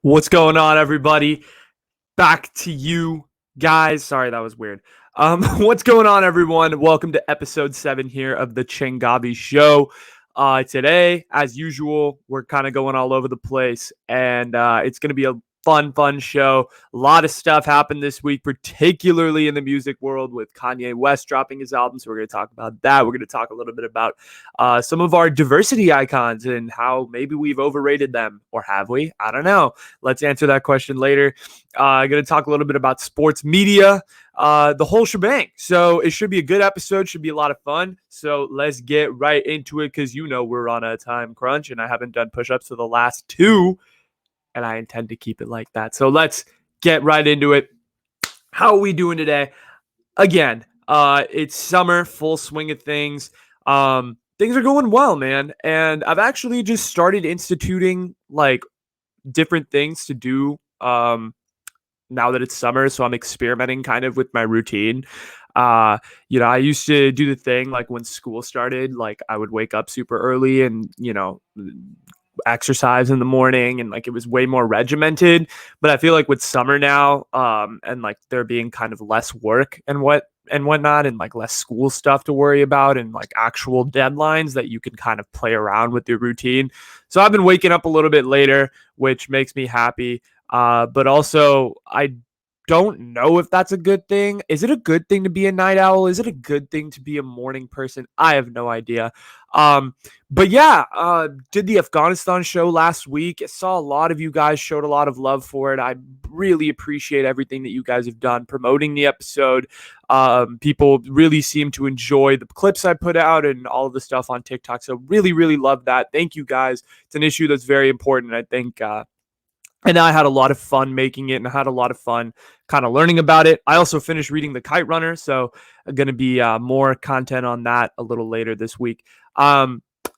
What's going on, everybody? Back to you guys. Sorry, that was weird. What's going on, everyone? Welcome to episode 7 here of the Changavi show. Today, as usual, we're kind of going all over the place, and it's going to be a fun show. A lot of stuff happened this week, particularly in the music world with Kanye West dropping his album. So we're going to talk about that. We're going to talk a little bit about some of our diversity icons and how maybe we've overrated them, or have we? I don't know. Let's answer that question later. I'm going to talk a little bit about sports media, the whole shebang. So it should be a good episode, should be a lot of fun. So let's get right into it, because we're on a time crunch and I haven't done push-ups for the last 2, and I intend to keep it like that. So let's get right into it. How are we doing today? Again, it's summer, full swing of things. Things are going well, man. And I've actually just started instituting like different things to do now that it's summer. So I'm experimenting kind of with my routine. I used to do the thing like when school started, like I would wake up super early and, exercise in the morning, and like it was way more regimented. But I feel like with summer now, and like there being kind of less work and whatnot, and like less school stuff to worry about, and like actual deadlines that you can kind of play around with your routine. So I've been waking up a little bit later, which makes me happy. But also I don't know if that's a good thing. Is it a good thing to be a night owl? Is it a good thing to be a morning person? I have no idea. But yeah, did the Afghanistan show last week. I saw a lot of you guys showed a lot of love for it. I really appreciate everything that you guys have done promoting the episode. People really seem to enjoy the clips I put out and all of the stuff on TikTok. So really love that. Thank you guys. It's an issue that's very important. I think, and I had a lot of fun making it, and I had a lot of fun kind of learning about it. I also finished reading The Kite Runner, so going to be more content on that a little later this week.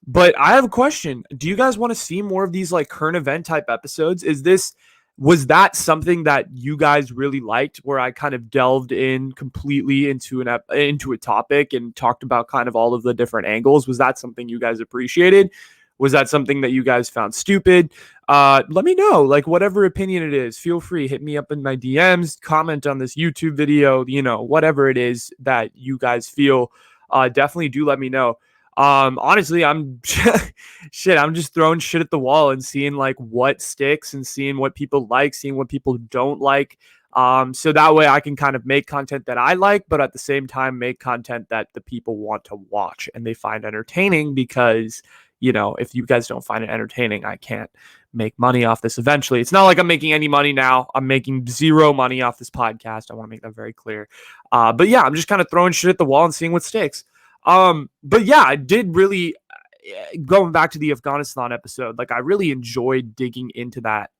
But I have a question. Do you guys want to see more of these like current event type episodes? Was that something that you guys really liked, where I kind of delved in completely into a topic and talked about kind of all of the different angles? Was that something you guys appreciated? Was that something that you guys found stupid? Let me know, like whatever opinion it is, feel free, hit me up in my DMs, comment on this YouTube video, whatever it is that you guys feel, definitely do let me know. Honestly, I'm I'm just throwing shit at the wall and seeing like what sticks and seeing what people like, seeing what people don't like. So that way I can kind of make content that I like, but at the same time make content that the people want to watch and they find entertaining, because if you guys don't find it entertaining, I can't make money off this eventually. It's not like I'm making any money now. I'm making zero money off this podcast. I want to make that very clear. But yeah, I'm just kind of throwing shit at the wall and seeing what sticks. But yeah, I did really, going back to the Afghanistan episode, like I really enjoyed digging into that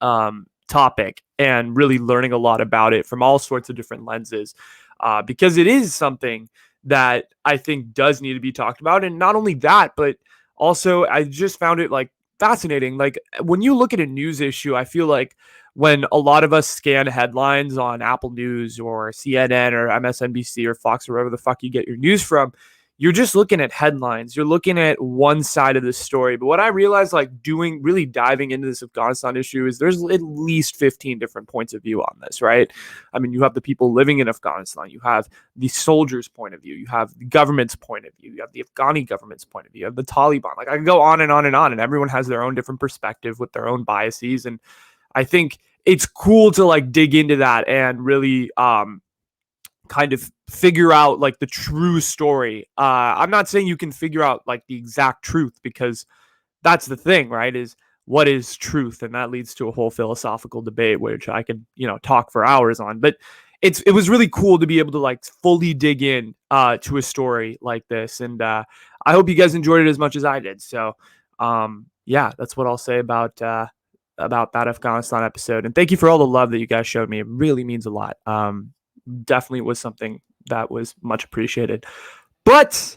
topic and really learning a lot about it from all sorts of different lenses, because it is something that I think does need to be talked about. And not only that, but also I just found it like fascinating. Like when you look at a news issue, I feel like when a lot of us scan headlines on Apple News or CNN or MSNBC or Fox or wherever the fuck you get your news from, you're just looking at headlines. You're looking at one side of the story. But what I realized, like really diving into this Afghanistan issue, is there's at least 15 different points of view on this, right? I mean, you have the people living in Afghanistan. You have the soldiers' point of view. You have the government's point of view. You have the Afghani government's point of view. You have the Taliban. Like I can go on and on and on, and everyone has their own different perspective with their own biases. And I think it's cool to like dig into that and really, kind of figure out like the true story. I'm not saying you can figure out like the exact truth, because that's the thing, right? Is what is truth? And that leads to a whole philosophical debate, which I could, talk for hours on. But it was really cool to be able to like fully dig in to a story like this. And I hope you guys enjoyed it as much as I did. So yeah, that's what I'll say about that Afghanistan episode. And thank you for all the love that you guys showed me. It really means a lot. Definitely was something that was much appreciated. But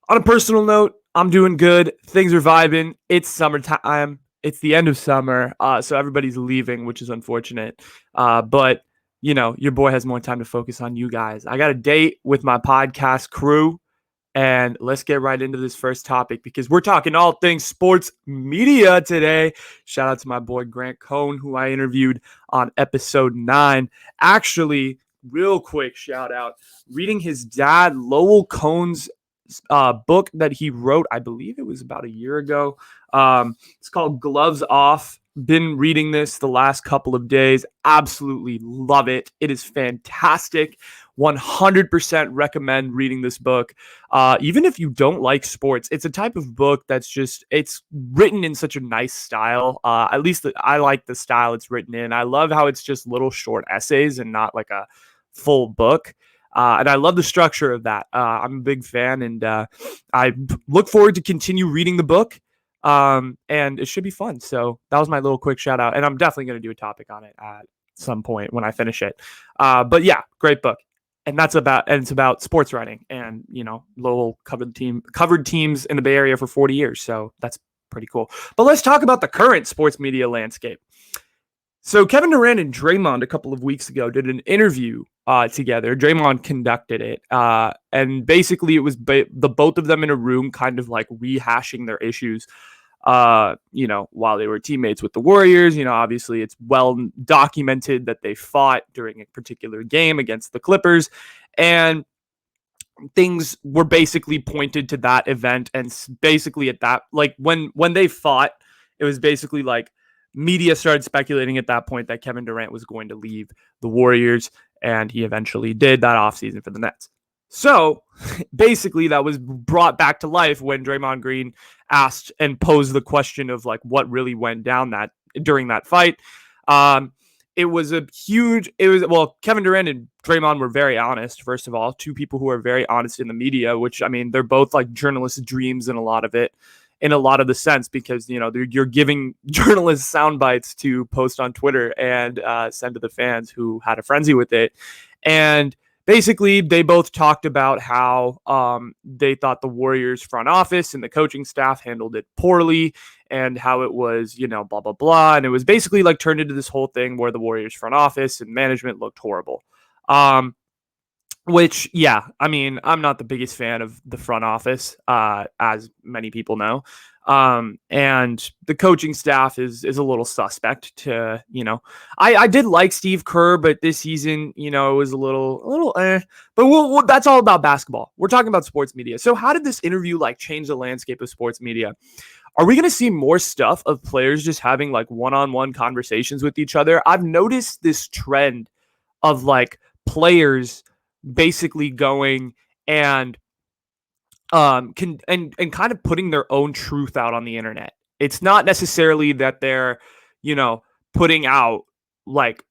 on a personal note, I'm doing good. Things are vibing. It's summertime. It's the end of summer. So everybody's leaving, which is unfortunate. But your boy has more time to focus on you guys. I got a date with my podcast crew, And let's get right into this first topic because we're talking all things sports media today. Shout out to my boy Grant Cohn, who I interviewed on episode 9. Actually, real quick shout out, reading his dad, Lowell Cohn's book that he wrote, I believe it was about a year ago. It's called Gloves Off. Been reading this the last couple of days. Absolutely love it. It is fantastic. 100% recommend reading this book. Even if you don't like sports, it's a type of book that's just, it's written in such a nice style. At least I like the style it's written in. I love how it's just little short essays and not like a full book. And I love the structure of that. I'm a big fan, and I look forward to continue reading the book. And it should be fun. So that was my little quick shout out. And I'm definitely going to do a topic on it at some point when I finish it. But yeah, great book. And it's about sports writing and, Lowell covered teams in the Bay Area for 40 years. So that's pretty cool. But let's talk about the current sports media landscape. So Kevin Durant and Draymond a couple of weeks ago did an interview together. Draymond conducted it. And basically it was the both of them in a room kind of like rehashing their issues, while they were teammates with the Warriors. Obviously it's well documented that they fought during a particular game against the Clippers. And things were basically pointed to that event. And basically at that, like when they fought, it was basically like, media started speculating at that point that Kevin Durant was going to leave the Warriors, and he eventually did that offseason for the Nets. So basically that was brought back to life when Draymond Green asked and posed the question of like what really went down during that fight. Kevin Durant and Draymond were very honest, first of all, two people who are very honest in the media, which, I mean, they're both like journalists' dreams in a lot of the sense, because you're giving journalists sound bites to post on Twitter and send to the fans who had a frenzy with it. And basically they both talked about how they thought the Warriors front office and the coaching staff handled it poorly, and how it was blah blah blah, and it was basically like turned into this whole thing where the Warriors front office and management looked horrible. Which, yeah, I mean, I'm not the biggest fan of the front office, as many people know. And the coaching staff is a little suspect to, I did like Steve Kerr, but this season, it was a little but that's all about basketball. We're talking about sports media. So how did this interview like change the landscape of sports media? Are we going to see more stuff of players just having like one-on-one conversations with each other? I've noticed this trend of like players basically going and kind of putting their own truth out on the internet. It's not necessarily that they're putting out like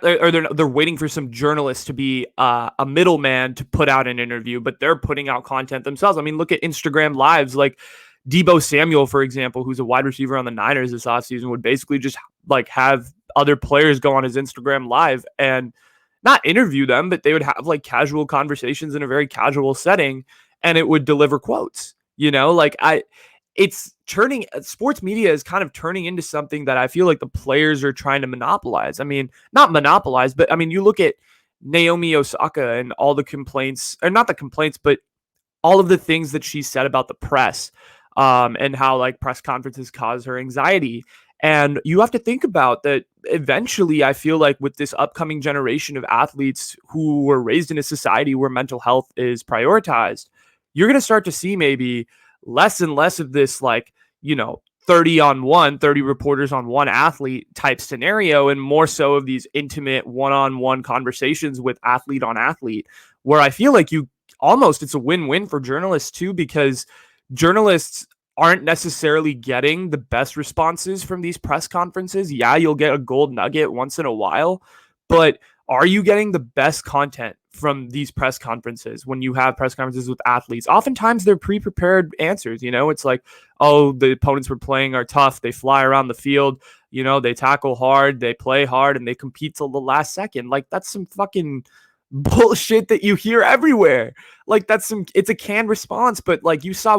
or they're waiting for some journalist to be a middleman to put out an interview, but they're putting out content themselves. I mean, look at Instagram lives. Like Deebo Samuel, for example, who's a wide receiver on the Niners this offseason, would basically just like have other players go on his Instagram live and not interview them, but they would have like casual conversations in a very casual setting, and it would deliver quotes. Sports media is kind of turning into something that I feel like the players are trying to monopolize. I mean, not monopolize, but I mean, you look at Naomi Osaka and all the complaints, or not the complaints, but all of the things that she said about the press, and how like press conferences cause her anxiety. And you have to think about that eventually. I feel like with this upcoming generation of athletes who were raised in a society where mental health is prioritized, you're going to start to see maybe less and less of this, 30 reporters on one athlete type scenario, and more so of these intimate one-on-one conversations with athlete on athlete, where I feel like it's a win-win for journalists too, because journalists aren't necessarily getting the best responses from these press conferences. Yeah, you'll get a gold nugget once in a while, but are you getting the best content from these press conferences when you have press conferences with athletes? Oftentimes they're pre-prepared answers. It's like, oh, the opponents we're playing are tough. They fly around the field. They tackle hard, they play hard, and they compete till the last second. Like, that's some fucking bullshit that you hear everywhere. Like, it's a canned response, but like you saw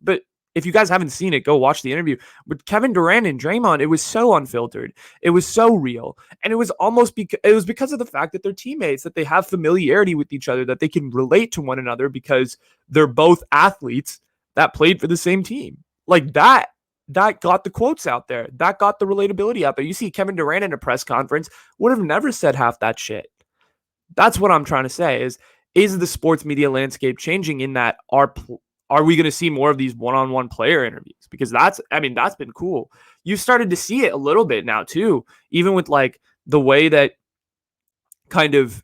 but if you guys haven't seen it, go watch the interview with Kevin Durant and Draymond. It was so unfiltered. It was so real. And it was because of the fact that they're teammates, that they have familiarity with each other, that they can relate to one another because they're both athletes that played for the same team. Like that got the quotes out there. That got the relatability out there. You see Kevin Durant in a press conference would have never said half that shit. That's what I'm trying to say is the sports media landscape changing in that are we going to see more of these one-on-one player interviews? Because that's been cool. You started to see it a little bit now too, even with like the way that kind of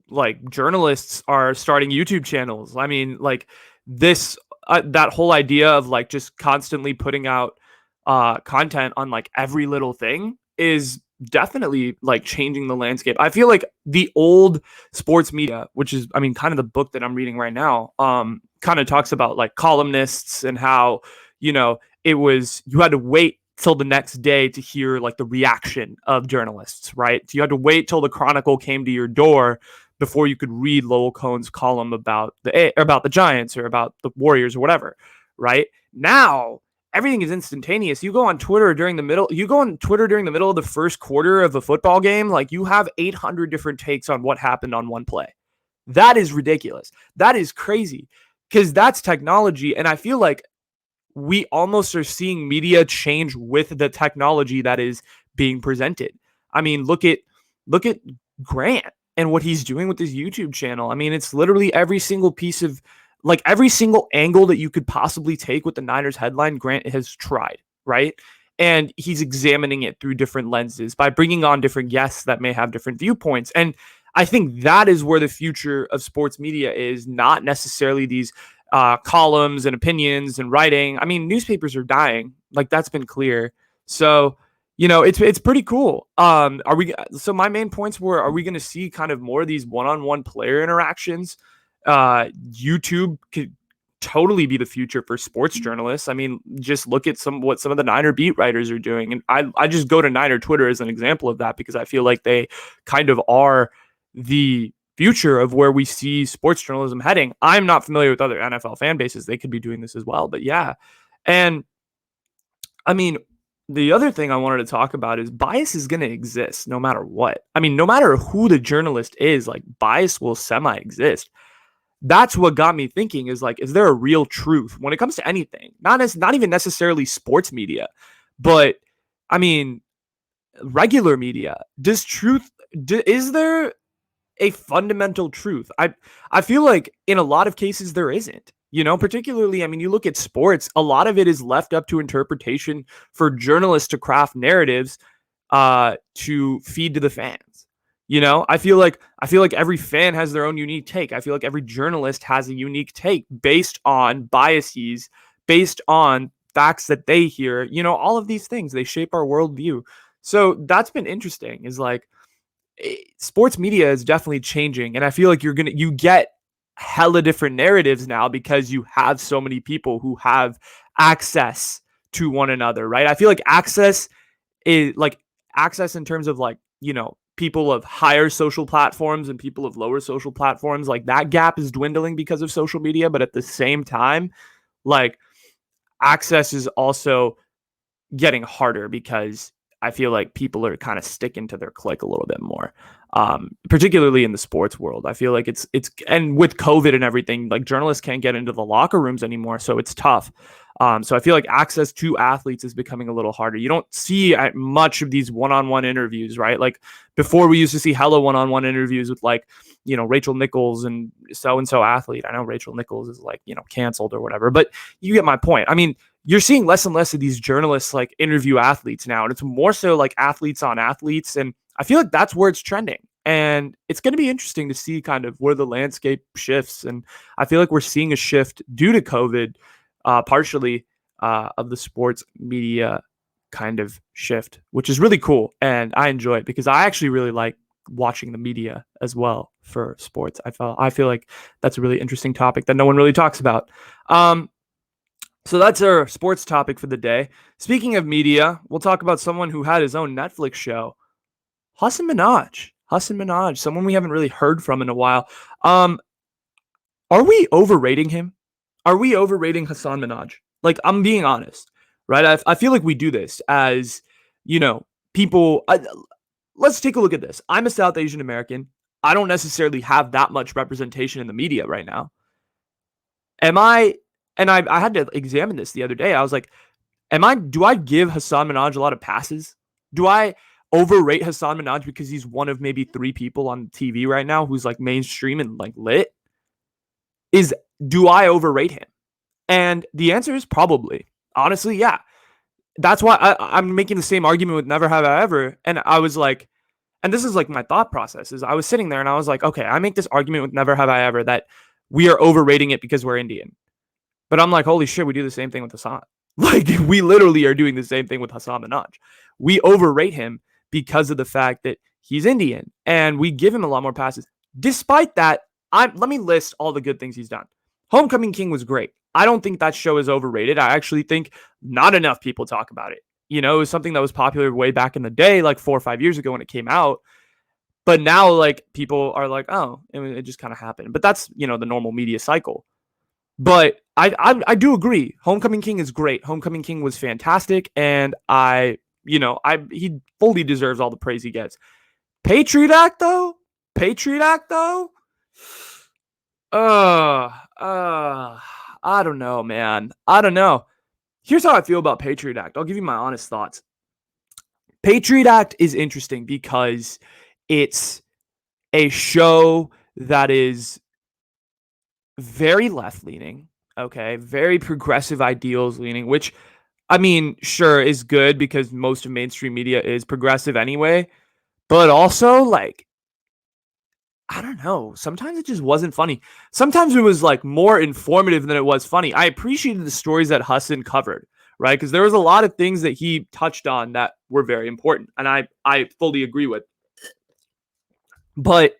like journalists are starting YouTube channels. I mean, like this that whole idea of like just constantly putting out content on like every little thing is definitely like changing the landscape. I feel like the old sports media, which is, I mean, kind of the book that I'm reading right now, kind of talks about like columnists and how, you know, you had to wait till the next day to hear like the reaction of journalists, right? So you had to wait till the Chronicle came to your door before you could read Lowell Cohn's column about the Giants or about the Warriors or whatever, right? Now everything is instantaneous. You go on Twitter during the middle of the first quarter of a football game, like you have 800 different takes on what happened on one play. That is ridiculous. That is crazy because that's technology. And I feel like we almost are seeing media change with the technology that is being presented. I mean, look at Grant and what he's doing with his YouTube channel. I mean, it's literally every single piece of like every single angle that you could possibly take with the Niners headline, Grant has tried, right? And he's examining it through different lenses by bringing on different guests that may have different viewpoints. And I think that is where the future of sports media is, not necessarily these columns and opinions and writing. I mean, newspapers are dying. Like that's been clear. So, you know, it's pretty cool. So my main points were, are we going to see kind of more of these one-on-one player interactions? YouTube could totally be the future for sports journalists. I mean, just look at what some of the Niner beat writers are doing. And I just go to Niner Twitter as an example of that because I feel like they kind of are the future of where we see sports journalism heading. I'm not familiar with other NFL fan bases. They could be doing this as well, but yeah. And I mean, the other thing I wanted to talk about is bias is going to exist no matter what. I mean, no matter who the journalist is, like bias will semi-exist. That's what got me thinking is like, is there a real truth when it comes to anything? Not even necessarily sports media, but I mean, regular media. Is there a fundamental truth? I feel like in a lot of cases there isn't. You know, particularly, I mean, you look at sports, a lot of it is left up to interpretation for journalists to craft narratives to feed to the fans. You know, I feel like every fan has their own unique take. I feel like every journalist has a unique take based on biases, based on facts that they hear. You know, all of these things, they shape our worldview. So that's been interesting, is like sports media is definitely changing. And I feel like you get hella different narratives now because you have so many people who have access to one another, right? I feel like access in terms of like, you know, people of higher social platforms and people of lower social platforms, like that gap is dwindling because of social media. But at the same time, like access is also getting harder because I feel like people are kind of sticking to their clique a little bit more, particularly in the sports world. I feel like it's and with COVID and everything, like journalists can't get into the locker rooms anymore, so it's tough. So I feel like access to athletes is becoming a little harder. You don't see much of these one-on-one interviews, right? Like before, we used to see hella one-on-one interviews with like, you know, Rachel Nichols and so-and-so athlete. I know Rachel Nichols is like, you know, canceled or whatever, but you get my point. I mean, you're seeing less and less of these journalists like interview athletes now, and it's more so like athletes on athletes. And I feel like that's where it's trending. And it's going to be interesting to see kind of where the landscape shifts. And I feel like we're seeing a shift due to COVID, partially of the sports media kind of shift, which is really cool. And I enjoy it because I actually really like watching the media as well for sports. I feel like that's a really interesting topic that no one really talks about. So that's our sports topic for the day. Speaking of media, we'll talk about someone who had his own Netflix show, Hasan Minhaj, someone we haven't really heard from in a while. Are we overrating him? Are we overrating Hasan Minhaj? Like, I'm being honest, right? I feel like we do this as, you know, people. Let's take a look at this. I'm a South Asian American. I don't necessarily have that much representation in the media right now. Am I? And I had to examine this the other day. I was like, do I give Hasan Minhaj a lot of passes? Do I overrate Hasan Minhaj because he's one of maybe 3 people on TV right now who's like mainstream and like lit? Do I overrate him? And the answer is probably. Honestly, yeah. That's why I'm making the same argument with Never Have I Ever. And I was like, and this is like my thought process is I was sitting there and I was like, okay, I make this argument with Never Have I Ever that we are overrating it because we're Indian. But I'm like, holy shit, we do the same thing with Hasan. Like, we literally are doing the same thing with Hasan Minhaj. We overrate him because of the fact that he's Indian and we give him a lot more passes. Despite that, let me list all the good things he's done. Homecoming King was great. I don't think that show is overrated. I actually think not enough people talk about it. You know, it was something that was popular way back in the day, like 4 or 5 years ago when it came out. But now, like, people are like, oh, it just kind of happened. But that's, the normal media cycle. But I do agree. Homecoming King is great. Homecoming King was fantastic. And he fully deserves all the praise he gets. Patriot Act, though? I don't know, man. I don't know. Here's how I feel about Patriot Act. I'll give you my honest thoughts. Patriot Act is interesting because it's a show that is very left-leaning, okay? Very progressive ideals leaning, which, I mean, sure, is good because most of mainstream media is progressive anyway. But also, like, I don't know. Sometimes it just wasn't funny. Sometimes it was like more informative than it was funny. I appreciated the stories that Hudson covered, right? Because there was a lot of things that he touched on that were very important, and I fully agree with. But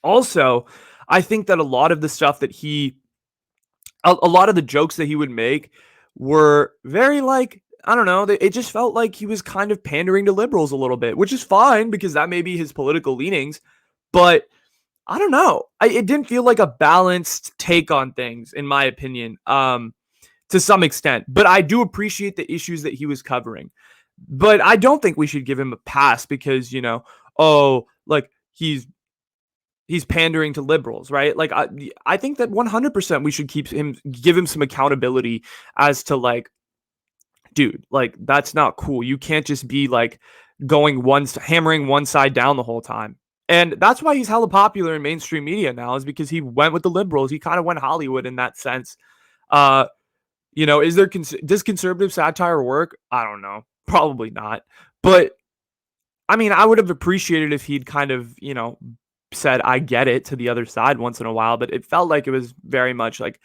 also, I think that a lot of the stuff that a lot of the jokes that he would make were very like, I don't know, it just felt like he was kind of pandering to liberals a little bit, which is fine because that may be his political leanings, but I don't know. It didn't feel like a balanced take on things, in my opinion, to some extent. But I do appreciate the issues that he was covering. But I don't think we should give him a pass because, like he's pandering to liberals, right? Like I think that 100% we should give him some accountability as to like, dude, like that's not cool. You can't just be like hammering one side down the whole time. And that's why he's hella popular in mainstream media now, is because he went with the liberals. He kind of went Hollywood in that sense. Does conservative satire work? I don't know. Probably not. But I mean, I would have appreciated if he'd kind of, said, I get it to the other side once in a while, but it felt like it was very much like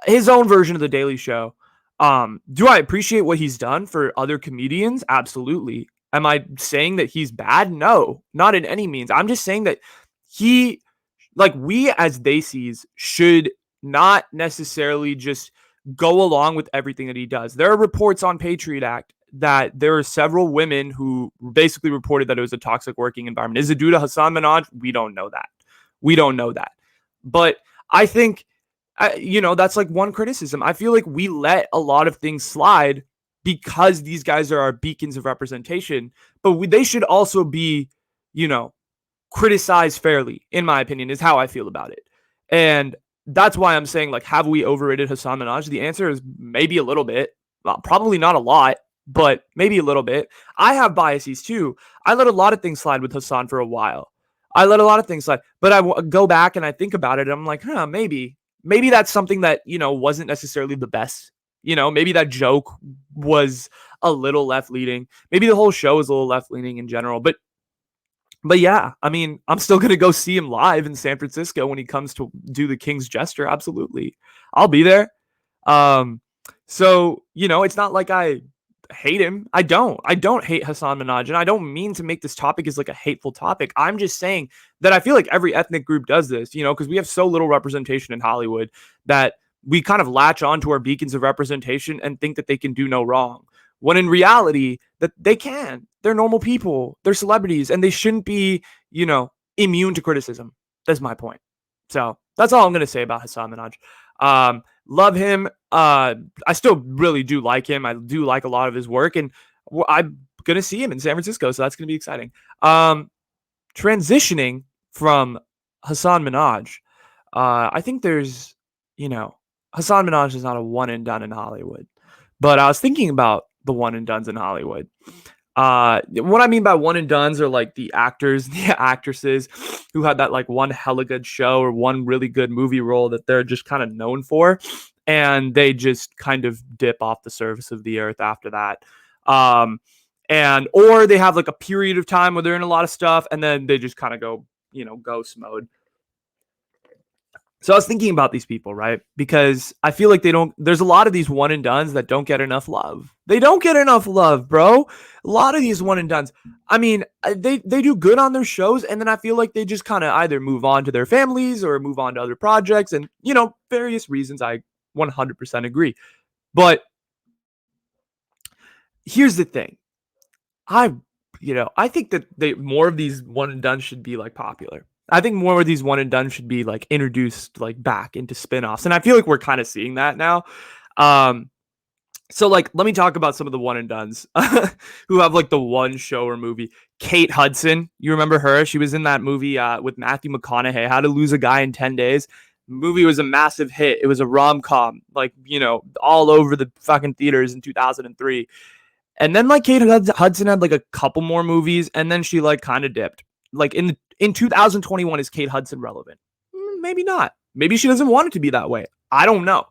his own version of the Daily Show. Do I appreciate what he's done for other comedians? Absolutely. Am I saying that he's bad? No, not in any means. I'm just saying that we as Daisies should not necessarily just go along with everything that he does. There are reports on Patriot Act that there are several women who basically reported that it was a toxic working environment. Is it due to Hasan Minhaj? We don't know that. But I think, that's like one criticism. I feel like we let a lot of things slide because these guys are our beacons of representation, but they should also be, criticized fairly, in my opinion, is how I feel about it. And that's why I'm saying, like, have we overrated Hasan Minhaj? The answer is maybe a little bit. Well, probably not a lot, but maybe a little bit. I have biases too. I let a lot of things slide with Hasan for a while. But I go back and I think about it and I'm like, maybe that's something that, wasn't necessarily the best. Maybe that joke was a little left-leaning. Maybe the whole show is a little left-leaning in general. But yeah, I mean, I'm still going to go see him live in San Francisco when he comes to do the King's Jester. Absolutely. I'll be there. So, it's not like I hate him. I don't hate Hasan Minhaj, and I don't mean to make this topic as like a hateful topic. I'm just saying that I feel like every ethnic group does this, because we have so little representation in Hollywood that we kind of latch on to our beacons of representation and think that they can do no wrong. When in reality, that they can. They're normal people. They're celebrities, and they shouldn't be, immune to criticism. That's my point. So that's all I'm going to say about Hasan Minhaj. Love him. I still really do like him. I do like a lot of his work, and I'm gonna see him in San Francisco, so that's gonna be exciting. Transitioning from Hasan Minhaj, I think there's, you know, Hasan Minhaj is not a one and done in Hollywood, but I was thinking about the one and dones in Hollywood. What I mean by one and dones are like the actors, the actresses who had that like one hella good show or one really good movie role that they're just kind of known for, and they just kind of dip off the surface of the earth after that. Um, and or they have like a period of time where they're in a lot of stuff, and then they just kind of go, ghost mode. So I was thinking about these people, right? Because I feel like there's a lot of these one and dones that don't get enough love. They don't get enough love, bro. A lot of these one and dones. I mean, they do good on their shows, and then I feel like they just kind of either move on to their families or move on to other projects, and various reasons. I 100% agree. But here's the thing. I think that more of these one and done should be like popular. I think more of these one and done should be like introduced like back into spin-offs. And I feel like we're kind of seeing that now. So like let me talk about some of the one and dones who have like the one show or movie. Kate Hudson, you remember her? She was in that movie with Matthew McConaughey, How to Lose a Guy in 10 Days. The movie was a massive hit. It was a rom-com, like, all over the fucking theaters in 2003. And then like Kate Hudson had like a couple more movies, and then she like kind of dipped. Like in 2021, is Kate Hudson relevant? Maybe not. Maybe she doesn't want it to be that way. I don't know.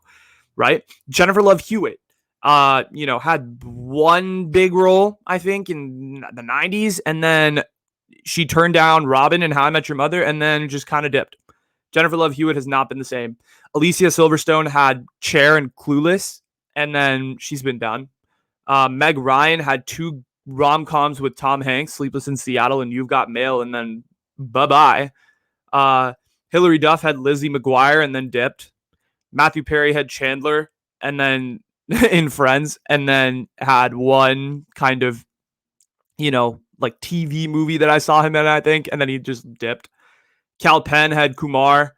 Right? Jennifer Love Hewitt, had one big role, I think, in the 90s, and then she turned down Robin and How I Met Your Mother, and then just kind of dipped. Jennifer Love Hewitt has not been the same. Alicia Silverstone had Cher and Clueless, and then she's been done. Meg Ryan had 2 rom-coms with Tom Hanks, Sleepless in Seattle and You've Got Mail, and then bye-bye. Hilary Duff had Lizzie McGuire and then dipped. Matthew Perry had Chandler and then in Friends, and then had one kind of, like TV movie that I saw him in, I think, and then he just dipped. Cal Penn had Kumar,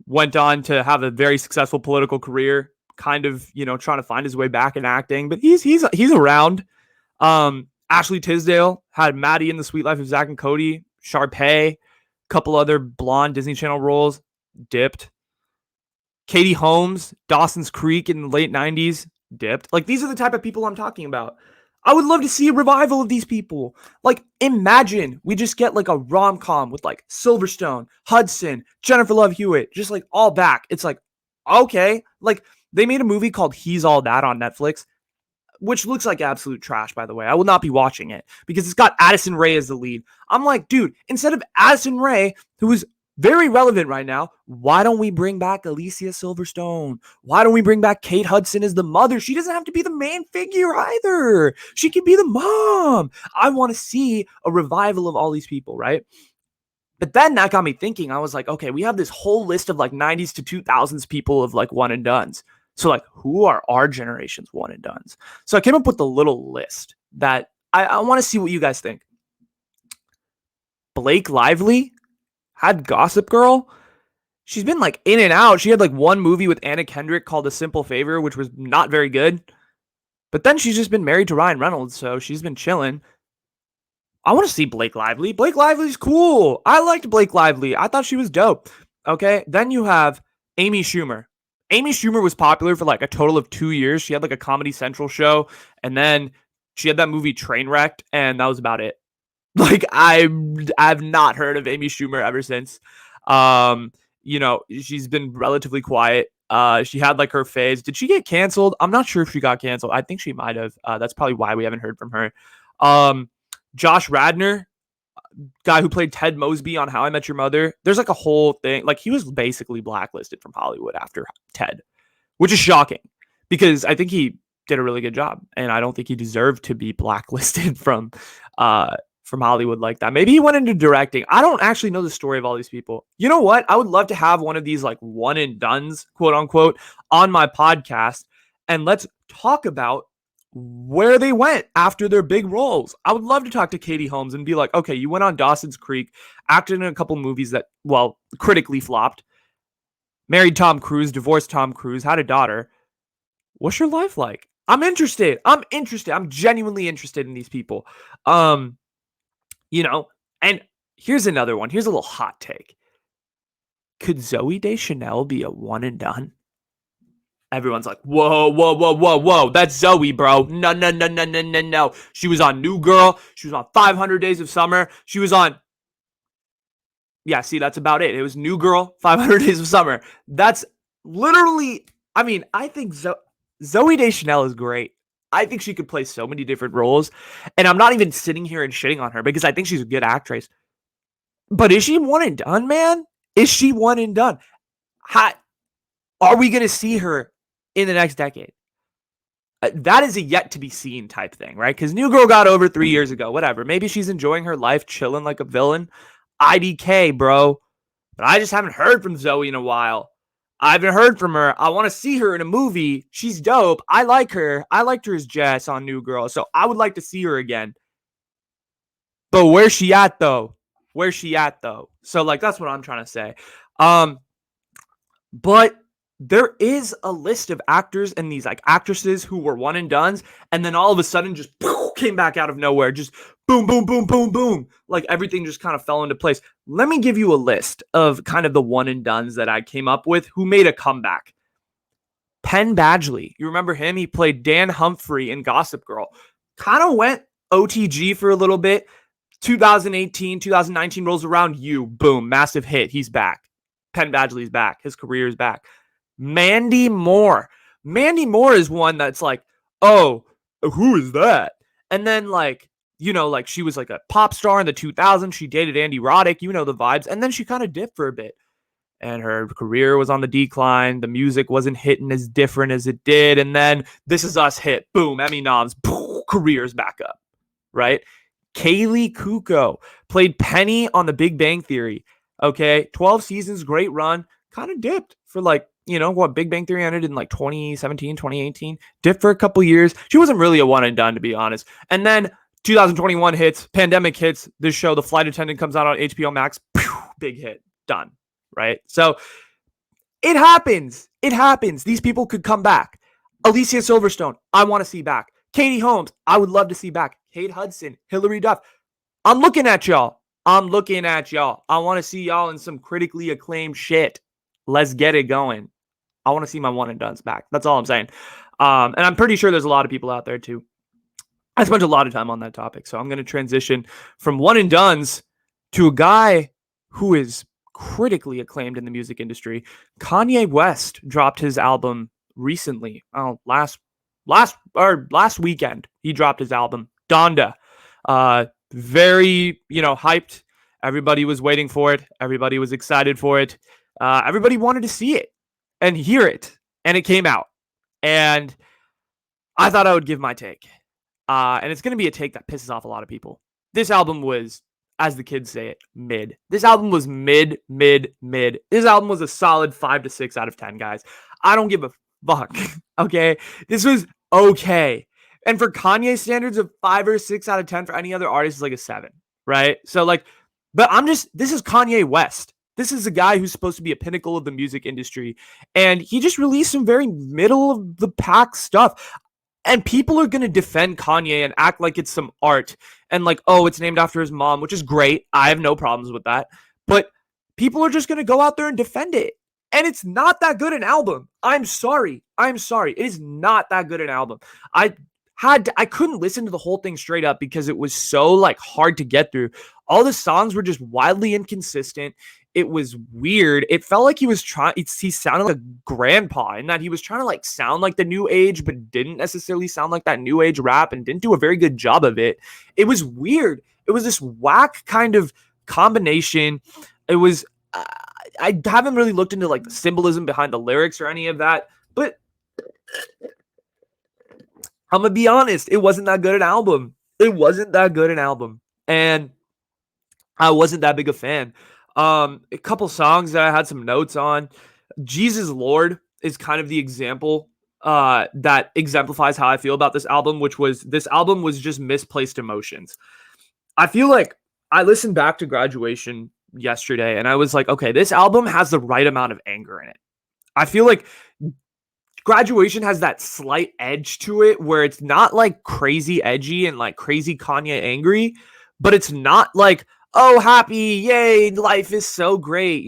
went on to have a very successful political career, kind of, trying to find his way back in acting, but he's around. Ashley Tisdale had Maddie in The Sweet Life of Zach and Cody, Sharpay, couple other blonde Disney Channel roles, dipped. Katie Holmes, Dawson's Creek in the late 90s, dipped. Like, these are the type of people I'm talking about. I would love to see a revival of these people. Like, imagine we just get like a rom-com with like Silverstone, Hudson, Jennifer Love Hewitt, just like all back. It's like, okay. Like, they made a movie called He's All That on Netflix, which looks like absolute trash, by the way. I will not be watching it because it's got Addison Rae as the lead. I'm like, dude, instead of Addison Rae, who is very relevant right now, why don't we bring back Alicia Silverstone? Why don't we bring back Kate Hudson as the mother? She doesn't have to be the main figure either. She can be the mom. I want to see a revival of all these people, right? But then that got me thinking. I was like, okay, we have this whole list of like 90s to 2000s people of like one and dones. So like, who are our generation's one and dones? So I came up with a little list that I want to see what you guys think. Blake Lively had Gossip Girl. She's been like in and out. She had like one movie with Anna Kendrick called A Simple Favor, which was not very good. But then she's just been married to Ryan Reynolds, so she's been chilling. I want to see Blake Lively. Blake Lively's cool. I liked Blake Lively. I thought she was dope. Okay, then you have Amy Schumer. Amy Schumer was popular for like a total of 2 years. She had like a Comedy Central show, and then she had that movie Trainwrecked, and that was about it. Like, I've not heard of Amy Schumer ever since. She's been relatively quiet. She had like her phase. Did she get canceled? I'm not sure if she got canceled. I think she might have. That's probably why we haven't heard from her. Josh Radner, guy who played Ted Mosby on How I Met Your Mother. There's like a whole thing. Like, he was basically blacklisted from Hollywood after Ted, which is shocking because I think he did a really good job, and I don't think he deserved to be blacklisted from Hollywood like that. Maybe he went into directing. I don't actually know the story of all these people. You know what? I would love to have one of these like one and dones, quote unquote, on my podcast, and let's talk about where they went after their big roles. I would love to talk to Katie Holmes and be like, okay, you went on Dawson's Creek, acted in a couple movies that, well, critically flopped. Married Tom Cruise, divorced Tom Cruise, had a daughter. What's your life like? I'm interested. I'm genuinely interested in these people. Um, you know, and here's another one. Here's a little hot take. Could Zoe Deschanel be a one and done? Everyone's like, whoa, whoa, whoa, whoa, whoa. That's Zoe, bro. No, no, no, no, no, no, no. She was on New Girl. She was on 500 Days of Summer. She was on, yeah, see, that's about it. It was New Girl, 500 Days of Summer. That's literally, I mean, I think Zoe Deschanel is great. I think she could play so many different roles. And I'm not even sitting here and shitting on her because I think she's a good actress. But is she one and done, man? Is she one and done? How, are we going to see her in the next decade? That is a yet to be seen type thing, right? Because New Girl got over 3 years ago, whatever. Maybe she's enjoying her life, chilling like a villain. IDK, bro. But I just haven't heard from Zoe in a while. I haven't heard from her. I want to see her in a movie. She's dope. I like her. I liked her as Jess on New Girl. So I would like to see her again. But where's she at, though? Where's she at, though? So, like, that's what I'm trying to say. But there is a list of actors and these like actresses who were one and dones, and then all of a sudden just came back out of nowhere. Just boom, boom, boom, boom, boom. Like everything just kind of fell into place. Let me give you a list of kind of the one and dones that I came up with who made a comeback. Penn Badgley. You remember him? He played Dan Humphrey in Gossip Girl. Kind of went OTG for a little bit. 2018, 2019 rolls around. Boom, massive hit. He's back. Penn Badgley's back. His career is back. Mandy Moore. Mandy Moore is one that's like, oh, who is that? And then like, you know, like she was like a pop star in the 2000s. She dated Andy Roddick, you know the vibes. And then she kind of dipped for a bit. And her career was on the decline. The music wasn't hitting as different as it did. And then This Is Us hit. Boom, Emmy noms. Boom, career's back up. Right? Kaylee Kuko played Penny on The Big Bang Theory. Okay, 12 seasons, great run. Kind of dipped for like, you know, what Big Bang Theory ended in like 2017, 2018. Dipped for a couple years. She wasn't really a one and done, to be honest. And then 2021 hits, pandemic hits. This show, The Flight Attendant, comes out on HBO Max. Big hit. Done. Right? So it happens. It happens. These people could come back. Alicia Silverstone, I want to see back. Katie Holmes, I would love to see back. Kate Hudson, Hilary Duff. I'm looking at y'all. I want to see y'all in some critically acclaimed shit. Let's get it going. I want to see my one and dones back. That's all I'm saying. And I'm pretty sure there's a lot of people out there too. I spent a lot of time on that topic. So I'm going to transition from one and dones to a guy who is critically acclaimed in the music industry. Kanye West dropped his album recently. Last weekend, he dropped his album, Donda. Very, hyped. Everybody was waiting for it. Everybody was excited for it. Everybody wanted to see it and hear it. And it came out. And I thought I would give my take. And it's going to be a take that pisses off a lot of people. This album was, as the kids say it, mid. This album was mid. This album was a solid 5 to 6 out of 10, guys. I don't give a fuck. Okay? This was okay. And for Kanye standards, of 5 or 6 out of 10 for any other artist is like a 7, right? So but this is Kanye West. This is a guy who's supposed to be a pinnacle of the music industry. And he just released some very middle of the pack stuff. And people are going to defend Kanye and act like it's some art. And like, oh, it's named after his mom, which is great. I have no problems with that. But people are just going to go out there and defend it. And it's not that good an album. I'm sorry. It is not that good an album. I couldn't listen to the whole thing straight up because it was so hard to get through. All the songs were just wildly inconsistent. It was weird. It felt like he sounded like a grandpa in that he was trying to sound like the new age, but didn't necessarily sound like that new age rap and didn't do a very good job of it. It was weird. It was this whack kind of combination. It was, I haven't really looked into the symbolism behind the lyrics or any of that, but I'm going to be honest. It wasn't that good an album. And I wasn't that big a fan. A couple songs that I had some notes on. Jesus Lord is kind of the example that exemplifies how I feel about this album, this album was just misplaced emotions. I feel like I listened back to Graduation yesterday and I was like, okay, this album has the right amount of anger in it. I feel like Graduation has that slight edge to it where it's not like crazy edgy and like crazy Kanye angry, but it's not like, oh, happy, yay, life is so great,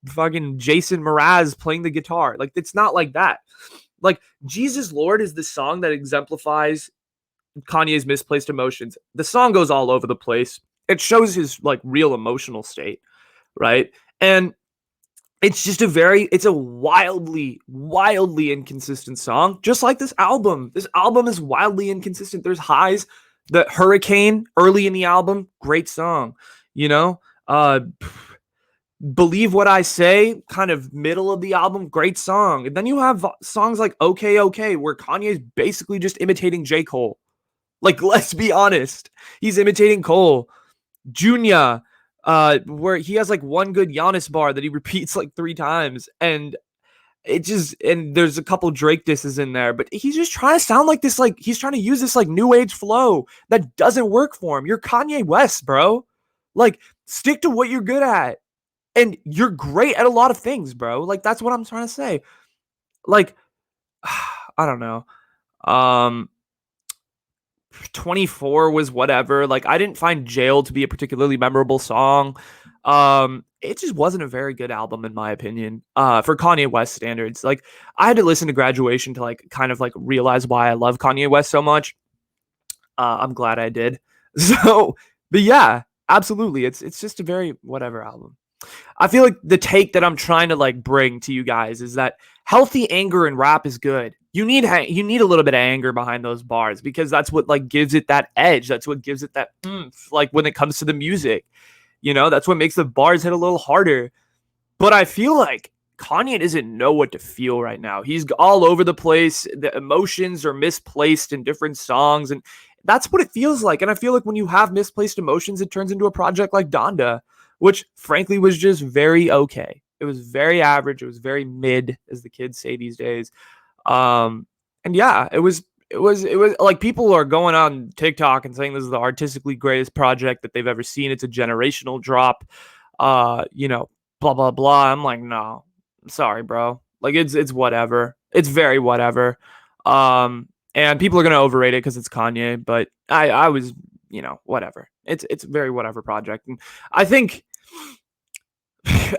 fucking Jason Mraz playing the guitar. Like, it's not like that. Like, Jesus Lord is the song that exemplifies Kanye's misplaced emotions. The song goes all over the place. It shows his like real emotional state, right? And it's a wildly inconsistent song, just like this album. This album is wildly inconsistent. There's highs. The Hurricane early in the album, great song. You know, uh, Believe What I Say, kind of middle of the album, great song. And then you have songs like Okay, Okay, where Kanye's basically just imitating J. Cole. Like, let's be honest, he's imitating Cole. Junior, where he has like one good Giannis bar that he repeats like 3 times, and there's a couple Drake disses in there, but he's just trying to sound like this, like he's trying to use this like new age flow that doesn't work for him. You're Kanye West, bro. Like, stick to what you're good at, and you're great at a lot of things, bro. Like, that's what I'm trying to say. Like, I don't know. 24 was whatever. Like, I didn't find Jail to be a particularly memorable song. It just wasn't a very good album in my opinion. For Kanye West standards. Like, I had to listen to Graduation to like kind of like realize why I love Kanye West so much. I'm glad I did. So, but yeah, absolutely. It's just a very whatever album. I feel like the take that I'm trying to like bring to you guys is that healthy anger in rap is good. You need a little bit of anger behind those bars because that's what like gives it that edge. That's what gives it that like when it comes to the music. That's what makes the bars hit a little harder. But I feel like Kanye doesn't know what to feel right now. He's all over the place. The emotions are misplaced in different songs, and that's what it feels like. And I feel like when you have misplaced emotions, it turns into a project like Donda, which frankly was just very okay. It was very average. It was very mid, as the kids say these days. And yeah, it was like people are going on TikTok and saying this is the artistically greatest project that they've ever seen. It's a generational drop. Blah blah blah. I'm like, no, sorry, bro. Like, it's whatever. It's very whatever. And people are gonna overrate it because it's Kanye, but I was, whatever. It's a very whatever project. And I think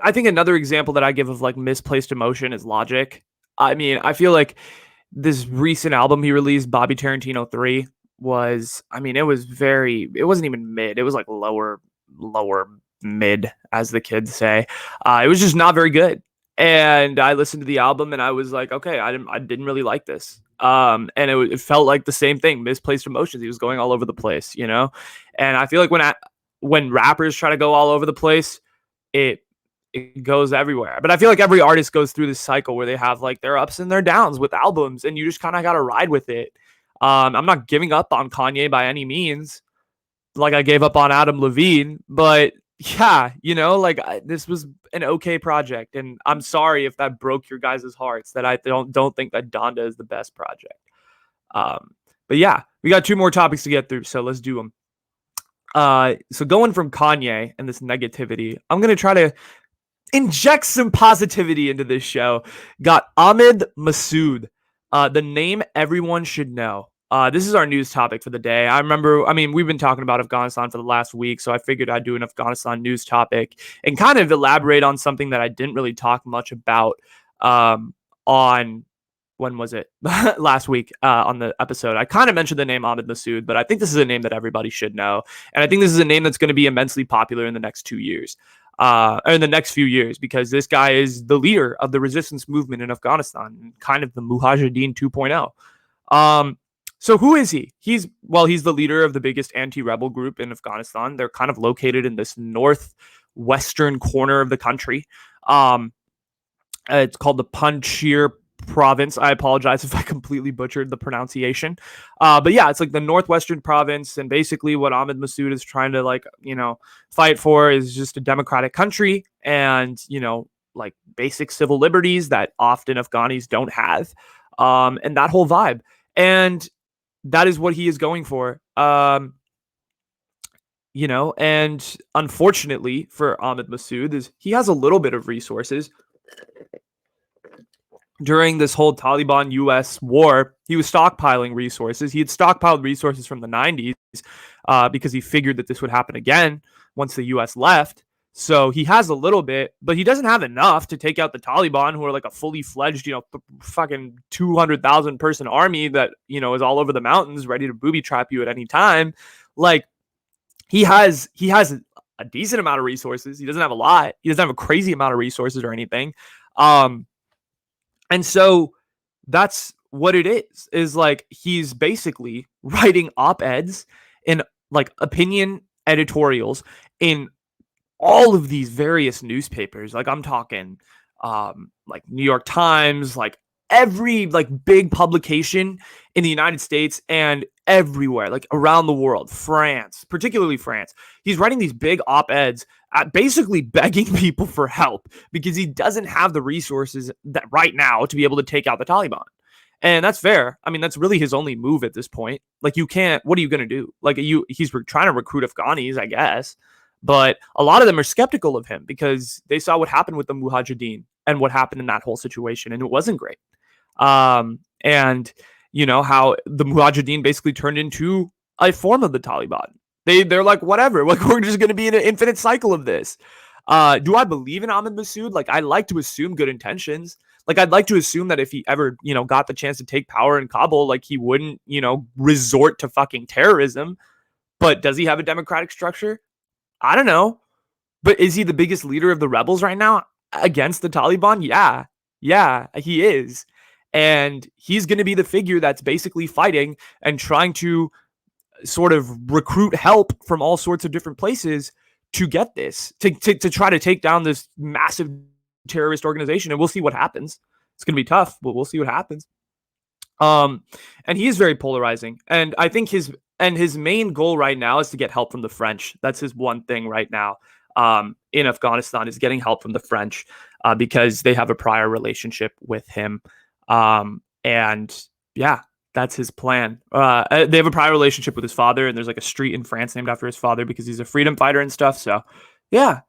I think another example that I give of like misplaced emotion is Logic. I mean, I feel like this recent album he released, Bobby Tarantino 3, it wasn't even mid. It was like lower mid, as the kids say. It was just not very good. And I listened to the album and I was like, okay, I didn't really like this. And it felt like the same thing, misplaced emotions. He was going all over the place, And I feel like when rappers try to go all over the place, it it goes everywhere. But I feel like every artist goes through this cycle where they have like their ups and their downs with albums, and you just kind of got to ride with it. I'm not giving up on Kanye by any means, like I gave up on Adam Levine, but yeah, this was an okay project, and I'm sorry if that broke your guys' hearts that I don't think that Donda is the best project. But yeah, we got 2 more topics to get through, so let's do them. So going from Kanye and this negativity, I'm gonna try to inject some positivity into this show. Got Ahmed Masood, the name everyone should know. This is our news topic for the day. We've been talking about Afghanistan for the last week, so I figured I'd do an Afghanistan news topic and kind of elaborate on something that I didn't really talk much about on, when was it? Last week on the episode. I kind of mentioned the name Ahmed Masood, but I think this is a name that everybody should know. And I think this is a name that's going to be immensely popular in the next 2 years. Or in the next few years, because this guy is the leader of the resistance movement in Afghanistan, kind of the Mujahideen 2.0. So who is he? He's the leader of the biggest anti-rebel group in Afghanistan. They're kind of located in this northwestern corner of the country. It's called the Panjshir province. I apologize if I completely butchered the pronunciation. But yeah, it's like the northwestern province, and basically what Ahmed Masood is trying to fight for is just a democratic country and, like basic civil liberties that often Afghanis don't have. And that whole vibe. And that is what he is going for. And unfortunately for Ahmed Masood is he has a little bit of resources. during this whole Taliban US war, he was stockpiling resources. He had stockpiled resources from the 90s because he figured that this would happen again once the US left. So he has a little bit, but he doesn't have enough to take out the Taliban, who are like a fully fledged, fucking 200,000 person army that, is all over the mountains ready to booby trap you at any time. Like, he has a decent amount of resources. He doesn't have a lot. He doesn't have a crazy amount of resources or anything. And so that's what it is like he's basically writing op-eds and like opinion editorials in all of these various newspapers. Like I'm talking like New York Times, like every like big publication in the United States and everywhere, like around the world, France, particularly France. He's writing these big op-eds basically begging people for help because he doesn't have the resources that right now to be able to take out the Taliban. And that's fair. I mean, that's really his only move at this point. Like you can't, what are you going to do? Like he's trying to recruit Afghanis, I guess. But a lot of them are skeptical of him because they saw what happened with the Mujahideen and what happened in that whole situation. And it wasn't great. And how the Mujahideen basically turned into a form of the Taliban. They're like, whatever, like we're just going to be in an infinite cycle of this. Do I believe in Ahmed Masood? Like I like to assume good intentions. Like I'd like to assume that if he ever, got the chance to take power in Kabul, like he wouldn't, resort to fucking terrorism. But does he have a democratic structure? I don't know. But is he the biggest leader of the rebels right now against the Taliban? Yeah, he is. And he's going to be the figure that's basically fighting and trying to sort of recruit help from all sorts of different places to get this, to try to take down this massive terrorist organization. And we'll see what happens. It's going to be tough, but we'll see what happens. And he is very polarizing. And I think his main goal right now is to get help from the French. That's his one thing right now in Afghanistan is getting help from the French because they have a prior relationship with him. And yeah, that's his plan. They have a prior relationship with his father, and there's like a street in France named after his father because he's a freedom fighter and stuff. So yeah,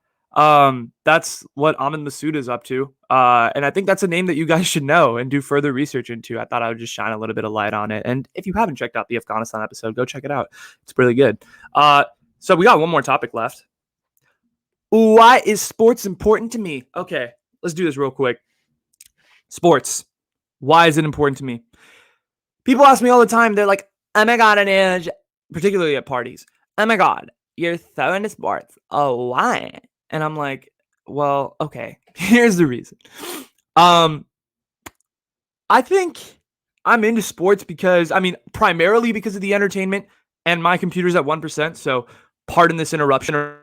that's what Ahmed Masood is up to. And I think that's a name that you guys should know and do further research into. I thought I would just shine a little bit of light on it. And if you haven't checked out the Afghanistan episode, go check it out. It's really good. So we got one more topic left. Why is sports important to me? Okay, let's do this real quick. Sports. Why is it important to me? People ask me all the time. They're like, oh my God, Anuj, particularly at parties. Oh my God, you're so into sports. Oh, why? And I'm like, well, okay, here's the reason. I think I'm into sports because, primarily because of the entertainment and my computer's at 1%. So pardon this interruption.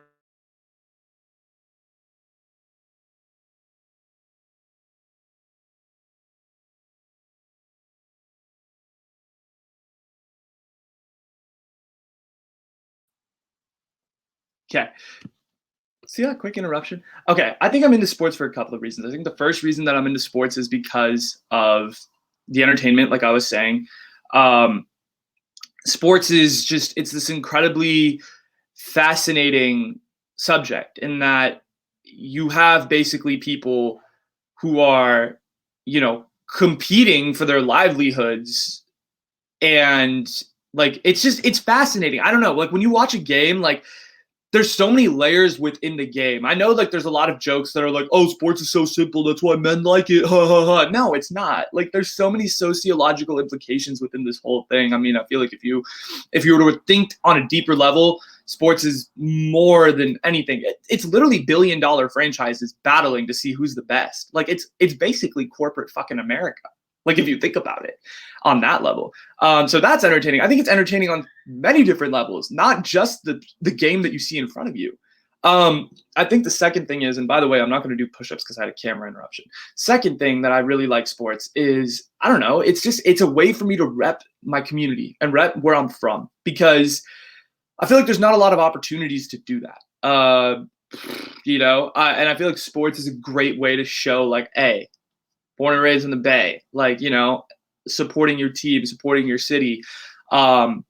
Okay. See that quick interruption? Okay, I think I'm into sports for a couple of reasons. I think the first reason that I'm into sports is because of the entertainment, like I was saying. Sports is just, it's this incredibly fascinating subject in that you have basically people who are, competing for their livelihoods. And like, it's fascinating. I don't know. Like when you watch a game, like, there's so many layers within the game. I know like there's a lot of jokes that are like, oh, sports is so simple. That's why men like it. Ha, ha, ha. No, it's not. Like there's so many sociological implications within this whole thing. I mean, I feel like if you were to think on a deeper level, sports is more than anything. It's literally billion-dollar franchises battling to see who's the best. Like it's basically corporate fucking America. Like if you think about it on that level. So that's entertaining. I think it's entertaining on many different levels, not just the game that you see in front of you. I think the second thing is, and by the way, I'm not going to do push-ups because I had a camera interruption. Second thing that I really like sports is, I don't know, it's a way for me to rep my community and rep where I'm from because I feel like there's not a lot of opportunities to do that. And I feel like sports is a great way to show like, hey, born and raised in the Bay, like, supporting your team, supporting your city. And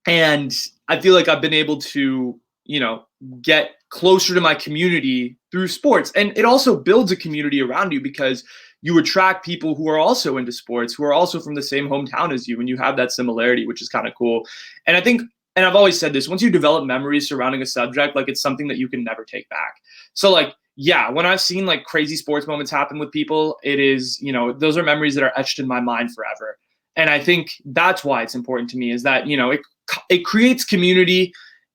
I feel like I've been able to, get closer to my community through sports. And it also builds a community around you because you attract people who are also into sports, who are also from the same hometown as you, and you have that similarity, which is kind of cool. And I think, and I've always said this, once you develop memories surrounding a subject, like, it's something that you can never take back. So, like, yeah, when I've seen like crazy sports moments happen with people, it is, you know, those are memories that are etched in my mind forever. And I think that's why it's important to me, is that, you know, it creates community,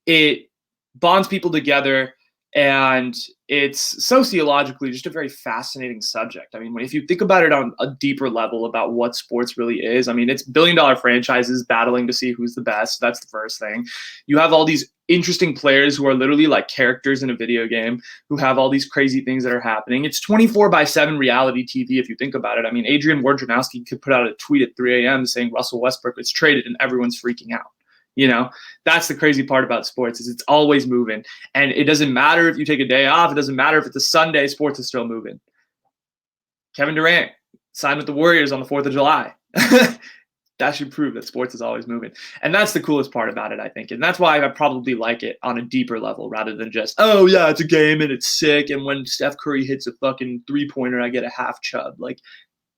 it bonds people together, and it's sociologically just a very fascinating subject. I mean, if you think about it on a deeper level about what sports really is, I mean, it's billion-dollar franchises battling to see who's the best. That's the first thing. You have all these interesting players who are literally like characters in a video game, who have all these crazy things that are happening. It's 24/7 reality TV if you think about it. I mean, Adrian Wojnarowski could put out a tweet at 3 a.m. saying Russell Westbrook is traded, and everyone's freaking out. You know, that's the crazy part about sports, is it's always moving. And it doesn't matter if you take a day off. It doesn't matter if it's a Sunday, sports is still moving. Kevin Durant signed with the Warriors on the 4th of July. That should prove that sports is always moving. And that's the coolest part about it, I think. And that's why I probably like it on a deeper level, rather than just, oh, yeah, it's a game and it's sick, and when Steph Curry hits a fucking three-pointer, I get a half chub. Like,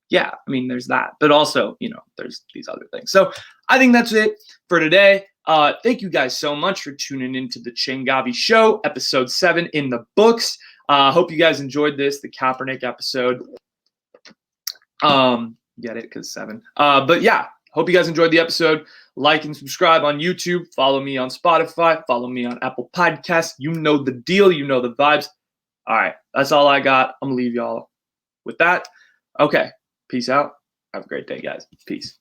yeah, I mean, there's that. But also, you know, there's these other things. So I think that's it for today. Thank you guys so much for tuning into the Changavi Show, episode 7 in the books. Hope you guys enjoyed this, the Kaepernick episode. Get it? Because 7. But yeah, hope you guys enjoyed the episode. Like and subscribe on YouTube. Follow me on Spotify. Follow me on Apple Podcasts. You know the deal. You know the vibes. All right, that's all I got. I'm going to leave y'all with that. Okay, peace out. Have a great day, guys. Peace.